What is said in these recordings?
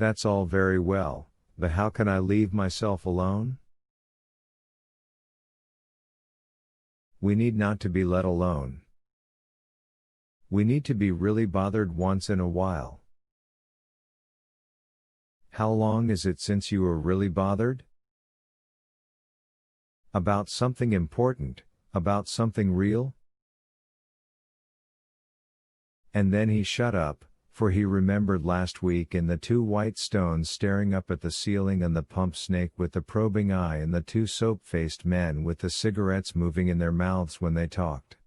That's all very well, but how can I leave myself alone? We need not to be let alone. We need to be really bothered once in a while. How long is it since you were really bothered? About something important, about something real? And then he shut up, for he remembered last week in the two white stones staring up at the ceiling and the pump snake with the probing eye and the two soap-faced men with the cigarettes moving in their mouths when they talked.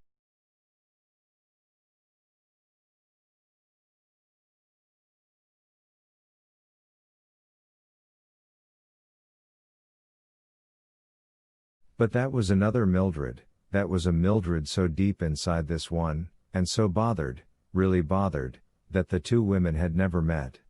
But that was another Mildred, that was a Mildred so deep inside this one, and so bothered, really bothered, that the two women had never met.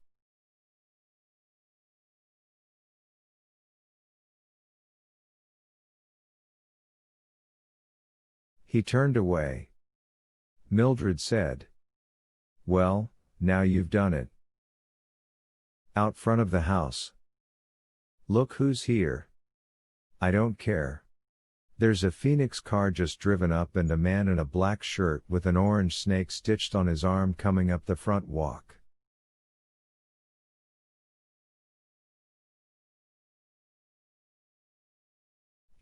He turned away. Mildred said, "Well, now you've done it. Out front of the house. Look who's here." "I don't care. There's a Phoenix car just driven up and a man in a black shirt with an orange snake stitched on his arm coming up the front walk."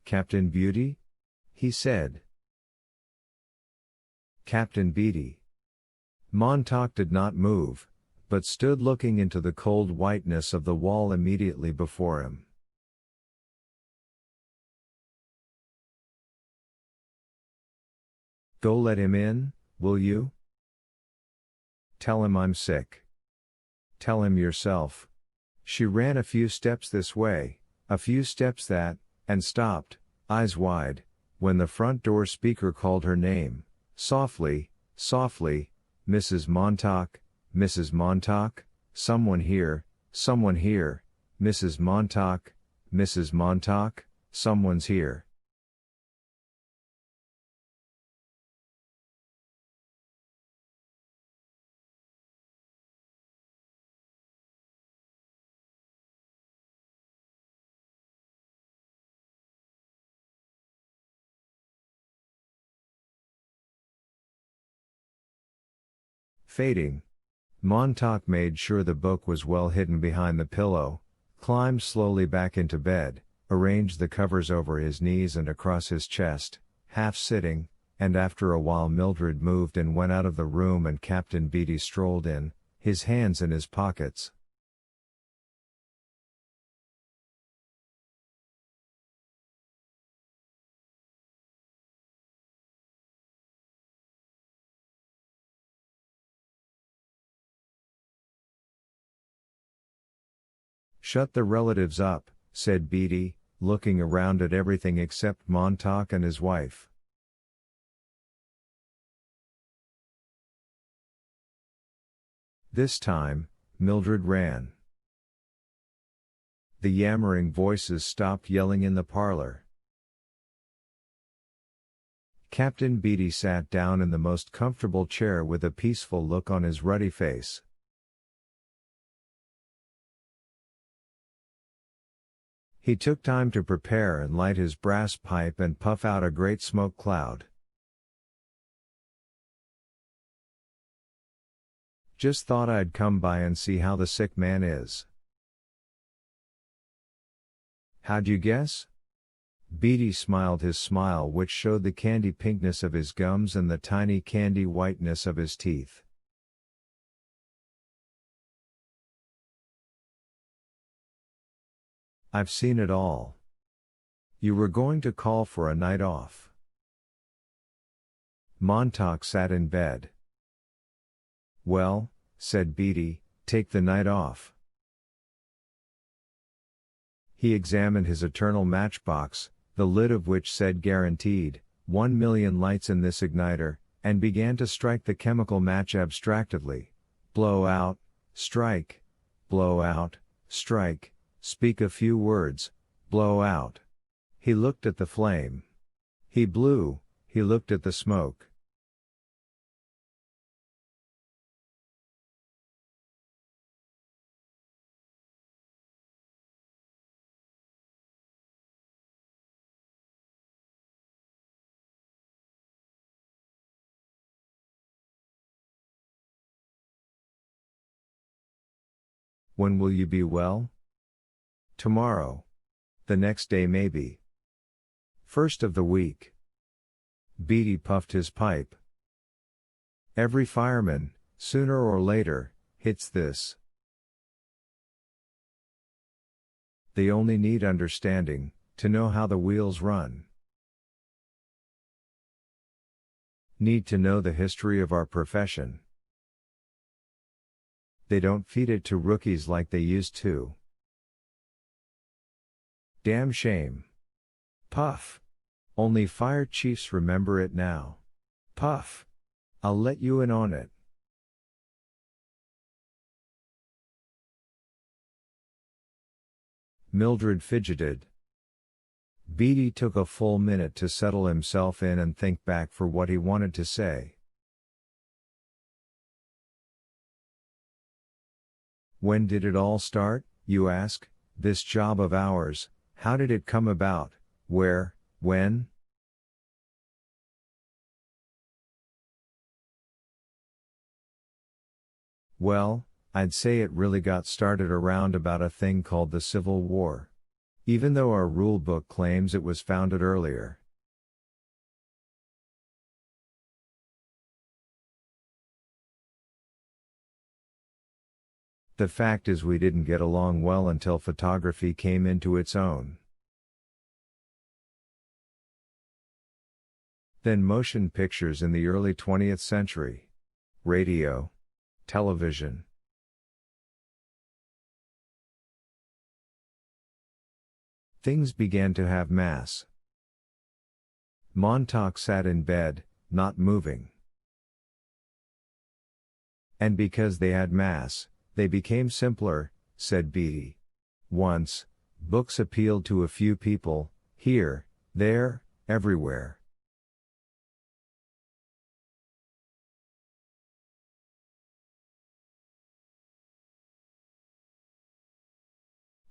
"Captain Beauty?" he said. Captain Beatty. Montauk did not move, but stood looking into the cold whiteness of the wall immediately before him. "Go let him in, will you? Tell him I'm sick. Tell him yourself." She ran a few steps this way, a few steps that, and stopped, eyes wide, when the front door speaker called her name, softly, softly, "Mrs. Montauk, Mrs. Montauk, someone here, Mrs. Montauk, Mrs. Montauk, someone's here." Fading. Montauk made sure the book was well hidden behind the pillow, climbed slowly back into bed, arranged the covers over his knees and across his chest, half sitting, and after a while Mildred moved and went out of the room and Captain Beatty strolled in, his hands in his pockets. "Shut the relatives up," said Beatty, looking around at everything except Montauk and his wife. This time, Mildred ran. The yammering voices stopped yelling in the parlor. Captain Beatty sat down in the most comfortable chair with a peaceful look on his ruddy face. He took time to prepare and light his brass pipe and puff out a great smoke cloud. "Just thought I'd come by and see how the sick man is." "How'd you guess?" Beatty smiled his smile which showed the candy pinkness of his gums and the tiny candy whiteness of his teeth. "I've seen it all. You were going to call for a night off." Montauk sat in bed. "Well," said Beatty, "take the night off." He examined his eternal matchbox, the lid of which said guaranteed, 1,000,000 lights in this igniter, and began to strike the chemical match abstractedly. Blow out, strike, blow out, strike. Speak a few words, blow out. He looked at the flame. He blew, he looked at the smoke. When will you be well? Tomorrow. The next day maybe. First of the week. Beatty puffed his pipe. Every fireman, sooner or later, hits this. They only need understanding, to know how the wheels run. Need to know the history of our profession. They don't feed it to rookies like they used to. Damn shame. Puff. Only fire chiefs remember it now. Puff. I'll let you in on it. Mildred fidgeted. Beatty took a full minute to settle himself in and think back for what he wanted to say. When did it all start, you ask? This job of ours, how did it come about? Where, when? Well, I'd say it really got started around about a thing called the Civil War. Even though our rule book claims it was founded earlier. The fact is we didn't get along well until photography came into its own. Then motion pictures in the early 20th century. Radio. Television. Things began to have mass. Montauk sat in bed, not moving. And because they had mass, they became simpler, said Beatty. Once, books appealed to a few people, here, there, everywhere.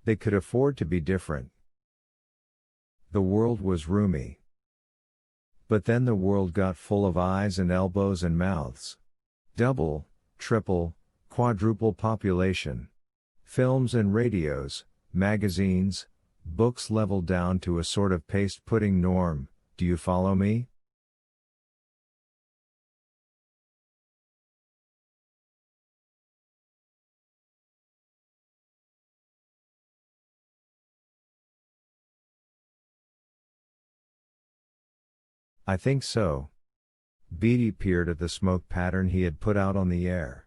They could afford to be different. The world was roomy. But then the world got full of eyes and elbows and mouths. Double, triple, quadruple population. Films and radios, magazines, books leveled down to a sort of paste-pudding norm, do you follow me? I think so. Beatty peered at the smoke pattern he had put out on the air.